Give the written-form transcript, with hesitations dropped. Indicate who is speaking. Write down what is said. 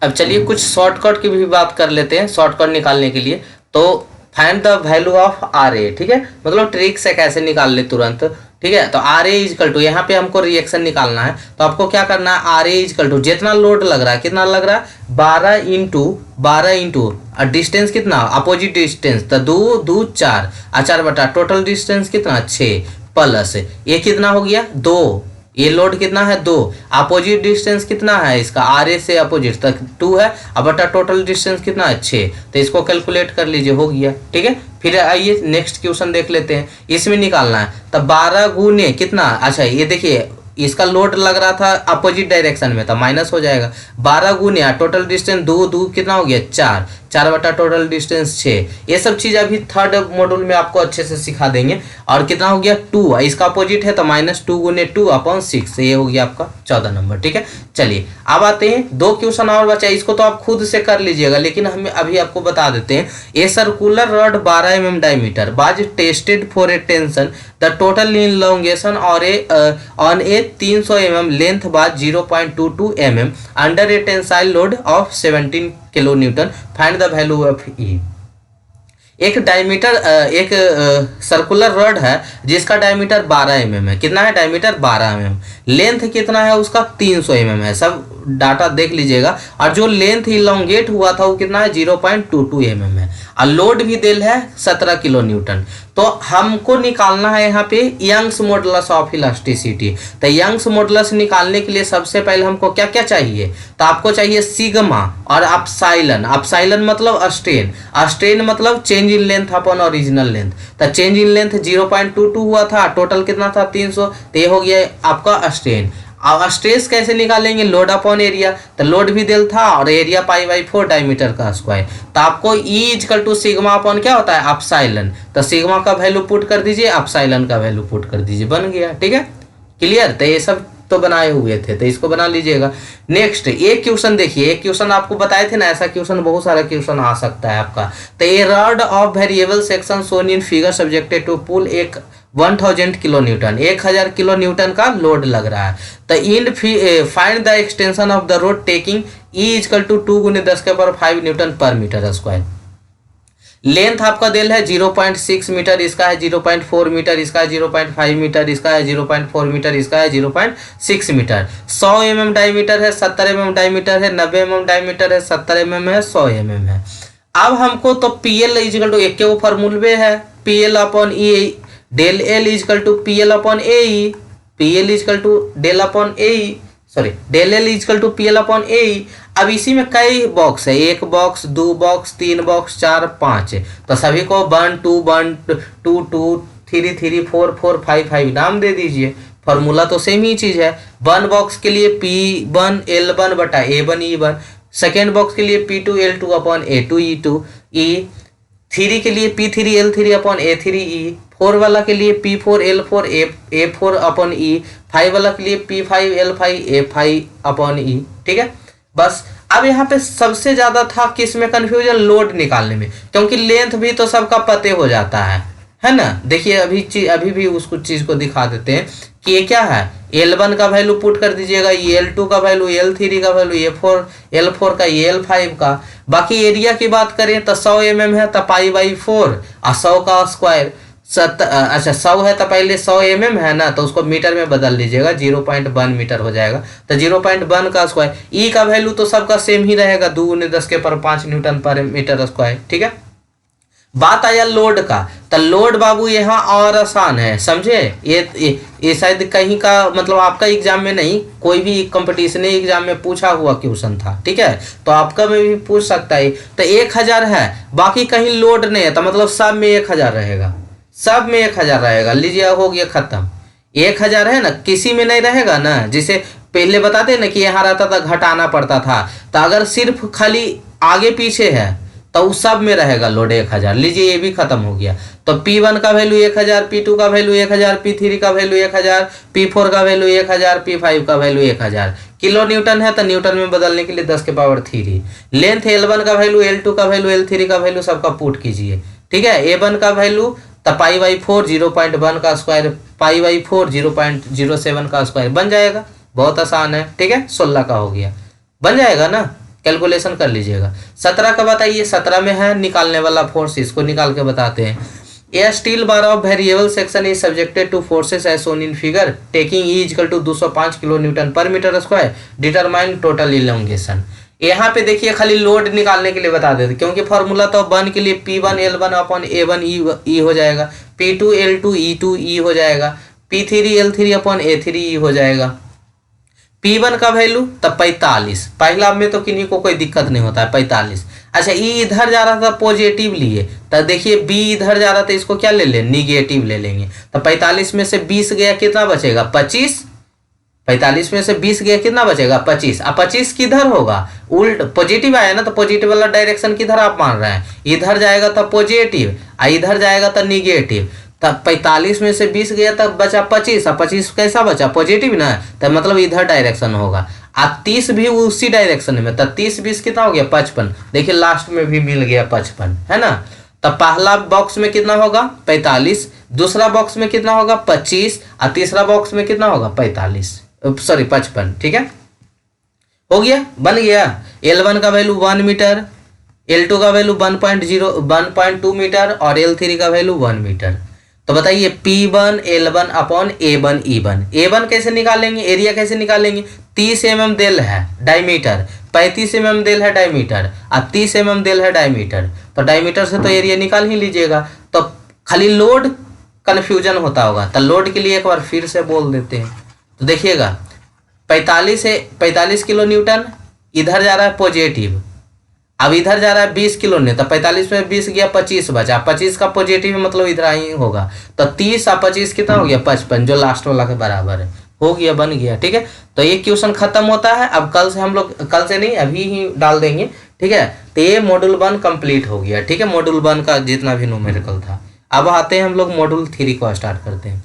Speaker 1: अब चलिए कुछ शॉर्टकट की भी बात कर लेते हैं शॉर्टकट निकालने के लिए। तो find the value of R A, ठीक है, मतलब ट्रिक से कैसे निकाल ले तुरंत, ठीक है। तो आर ए इजकल टू, यहाँ पे हमको रिएक्शन निकालना है, तो आपको क्या करना है, आर ए इजकल टू जितना लोड लग रहा है, कितना लग रहा है 12 इंटू डिस्टेंस कितना अपोजिट डिस्टेंस, तो 2 2 4 4 बटा टोटल डिस्टेंस कितना 6 प्लस ये कितना हो गया 2, ये लोड कितना है 2, अपोजिट डिस्टेंस कितना है इसका आर ए से अपोजिट तक 2 है, अब बटा टोटल डिस्टेंस कितना है 6, तो इसको कैलकुलेट कर लीजिए, हो गया, ठीक है। फिर आइए नेक्स्ट क्वेश्चन देख लेते हैं, इसमें निकालना है, तो 12 गुने कितना, अच्छा ये देखिए इसका लोड लग रहा था अपोजिट डायरेक्शन में, तो माइनस हो जाएगा, 12 गुने टोटल डिस्टेंस 2 2 कितना हो गया 4 4 बटा टोटल डिस्टेंस 6, ये सब चीज़ अभी थर्ड मॉड्यूल में आपको अच्छे से सिखा देंगे। और कितना हो गया 2, इसका अपोजिट है तो -2 गुने 2/6, ये हो गया आपका 14 नंबर, ठीक है। चलिए अब आते हैं 2 क्वेश्चन और बचा, इसको तो आप खुद से कर लीजिएगा, लेकिन हम अभी आपको बता देते हैं। A circular rod 12 mm diameter was tested for a tension, the total elongation on a 300 mm length was 0.22 mm under a tensile load of 17 kilo newton, find the value of E. एक diameter एक circular rod है जिसका diameter 12 mm है, कितना है diameter 12 mm, length कितना है उसका 300 mm है, सब डाटा देख लीजिएगा। और जो लेंथ इलोंगेट हुआ था वो कितना है 0.22 mm है, और लोड भी दिल है 17 किलो न्यूटन। तो हमको निकालना है यहाँ पे यंग्स मॉडुलस ऑफ इलास्टिसिटी। तो यंग्स मॉडुलस निकालने के लिए सबसे पहले हमको क्या क्या चाहिए, तो आपको चाहिए सिग्मा और अपसाइलन। अपसाइलन मतलब स्ट्रेन, स्ट्रेन मतलब change in length upon original length. तो चेंज इन लेंथ 0.22 हुआ था, टोटल कितना था 300, तो ये हो गया आपका स्ट्रेन। अब स्ट्रेस कैसे निकालेंगे, लोड अपॉन एरिया, तो लोड भी दिल था और एरिया π/4 डायमीटर का स्क्वायर। तो आपको E equal to sigma upon क्या होता है अपसाइलन, तो सिग्मा का वैल्यू पुट कर दीजिए, अपसाइलन का वैल्यू पुट कर दीजिए, बन गया, ठीक है, क्लियर। तो ये सब तो बनाए हुए थे, तो इसको बना लीजिएगा। नेक्स्ट एक क्वेश्चन देखिए, एक क्वेश्चन आपको बताए थे ना, ऐसा क्वेश्चन बहुत सारा क्वेश्चन आ सकता है आपका। तो A rod of variable section shown in figure subjected to pull एक 1000 किलो न्यूटन, 1000 किलो न्यूटन का लोड लग रहा है। तो इन find the extension of the rod taking E equal to 2 गुने 10⁵ Newton per metre square. Length आपका दिल है 0.6 मीटर, इसका है 0.4 मीटर, इसका है 0.5 मीटर, इसका है 0.4 मीटर, इसका है 0.6 मीटर। 100 mm डायमीटर है, 70 mm डायमीटर है, 90 mm डायमीटर है, 70 mm है, 100 mm है। अब हमको तो PL इक्वल टू एक के वो फॉर्मूले है, PL upon E, del L equal to PL upon AE, PL equal to del upon AE, sorry del L equal to PL upon AE। अब इसी में कई बॉक्स है, 1 बॉक्स 2 बॉक्स 3 बॉक्स 4 5, तो सभी को 1 2 1 2 2 3 3 4 4 5 5 नाम दे दीजिए, फॉर्मूला तो सेम ही चीज है। 1 बॉक्स के लिए P1 L1 बटा A1 E1, सेकेंड बॉक्स के लिए P2 L2 upon A2 E2 E, 3 के लिए P3 L3 upon A3 E, 4 वाला के लिए P4 L4 A4 upon E, 5 वाला के लिए P5 L5 A5 upon E, ठीक है। बस अब यहाँ पे सबसे ज्यादा था किसमें कंफ्यूजन, लोड निकालने में, क्योंकि लेंथ भी तो सबका पते हो जाता है ना। देखिए अभी भी उसको चीज को दिखा देते हैं कि ये क्या है, L1 का वैल्यू पुट कर दीजिएगा, L2 का वैल्यू, L3 का वैल्यू, L4 का, L5 का। बाकी एरिया की बात करें तो 100 mm है तो π/4 और 100 का स्क्वायर, अच्छा 100 है तो पहले 100 mm है ना, तो उसको मीटर में बदल लीजिएगा, 0.1 मीटर हो जाएगा, तो 0.1 का स्क्वायर। E का वैल्यू तो सबका सेम ही रहेगा, 2 × 10⁵ न्यूटन पर मीटर स्क्वायर, ठीक है। बात आया लोड का, तो लोड बाबू यहाँ और आसान है, समझे। ये शायद कहीं का मतलब आपका एग्जाम में नहीं, कोई भी कंपटीशन एग्जाम में पूछा हुआ क्वेश्चन था, ठीक है, तो आपका में भी पूछ सकता है। तो 1000 है, बाकी कहीं लोड नहीं है, तो मतलब सब में 1000 रहेगा, सब में 1000 रहेगा, लीजिए हो गया खत्म। 1000 है ना, किसी में नहीं रहेगा ना, जिसे पहले बताते ना कि यहाँ रहता था घटाना पड़ता था, तो अगर सिर्फ खाली आगे पीछे है तो उस सब में रहेगा लोड 1000, लीजिए ये भी खत्म हो गया। तो P1 का वैल्यू 1000, P2 का वैल्यू 1000, P3 का वैल्यू 1000, P4 का वैल्यू 1000, P5 का वैल्यू 1000। किलो न्यूटन है तो न्यूटन में बदलने के लिए 10⁻3। लेंथ L1 का वैल्यू, L2 का वैल्यू, L3 का वैल्यू सबका पुट कीजिए, ठीक है। A1 का वैल्यू तो π/4 0.1 का स्क्वायर, π/4 0.07 का स्क्वायर बन जाएगा, बहुत आसान है, ठीक है। 16 का हो गया, बन जाएगा ना, कैलकुलेशन कर लीजिएगा। 17 का बताइए, 17 में है निकालने वाला फोर्स, इसको निकाल के बताते हैं। A steel bar of variable section is subjected to forces as shown in figure, taking E equal to 205 kilo newton per metre square, determine total elongation. यहाँ पे देखिए खाली लोड निकालने के लिए बता देते, क्योंकि फॉर्मूला तो बन के लिए P1 L1 upon A1 E हो जाएगा, P2 L2 E2 E हो जाएगा, P3 L3 upon A3 E हो जाएगा। P1 का वैल्यू तब 45, पहला में तो किन्हीं को कोई दिक्कत नहीं होता है 45। अच्छा E इधर जा रहा था पॉजिटिव लिए, तो देखिए B इधर जा रहा था, इसको क्या ले लें, निगेटिव ले लेंगे। तो 45 में से 20 गया, कितना बचेगा 25। 45 में से 20 गया, कितना बचेगा 25। अब 25 किधर होगा, उल्ट पॉजिटिव आया ना, तो पॉजिटिव वाला डायरेक्शन किधर आप मान रहे हैं, इधर जाएगा तो पॉजिटिव, इधर जाएगा तो निगेटिव। तब 45 में से 20 गया तब बचा 25, अब 25 कैसा बचा, पॉजिटिव ना, तब मतलब इधर डायरेक्शन होगा। अब 30 भी उसी डायरेक्शन में, तब 30 20 कितना हो गया 55। देखिए लास्ट में भी मिल गया 55, है ना। तब पहला बॉक्स में कितना होगा 45, दूसरा बॉक्स में कितना होगा 25, और तीसरा बॉक्स में कितना होगा 45, सॉरी 55। ठीक है, हो गया, बन गया। L1 का वैल्यू 1 मीटर, L2 का वैल्यू 1.2 मीटर और L3 का वैल्यू 1 मीटर। तो बताइए P1 L1 upon A1 E1। A1 कैसे निकालेंगे, एरिया कैसे निकालेंगे, 30 mm देल है डायमीटर, 35 mm देल है डायमीटर, और 30 mm देल है डायमीटर। तो डायमीटर से तो एरिया निकाल ही लीजिएगा। तो खाली लोड कन्फ्यूजन होता होगा, तो लोड के लिए एक बार फिर से बोल देते हैं। तो देखिएगा 45 किलो न्यूटन, इधर जा रहा है पॉजिटिव, अब इधर जा रहा है 20 किलो न्यूटन, तो 45 में 20 गया 25 बचा, 25 का पॉजिटिव मतलब इधर ही होगा, तो 30 और 25 कितना हो गया 55, जो लास्ट वाला के बराबर है। हो गया, बन गया। ठीक है, तो ये क्वेश्चन खत्म होता है। अब कल से हम लोग, कल से नहीं अभी ही डाल देंगे। ठीक है, तो ये मॉड्यूल 1 कंप्लीट हो गया। ठीक है, मॉड्यूल 1 का जितना भी न्यूमेरिकल था। अब आते हैं हम लोग मॉड्यूल 3 को स्टार्ट करते हैं।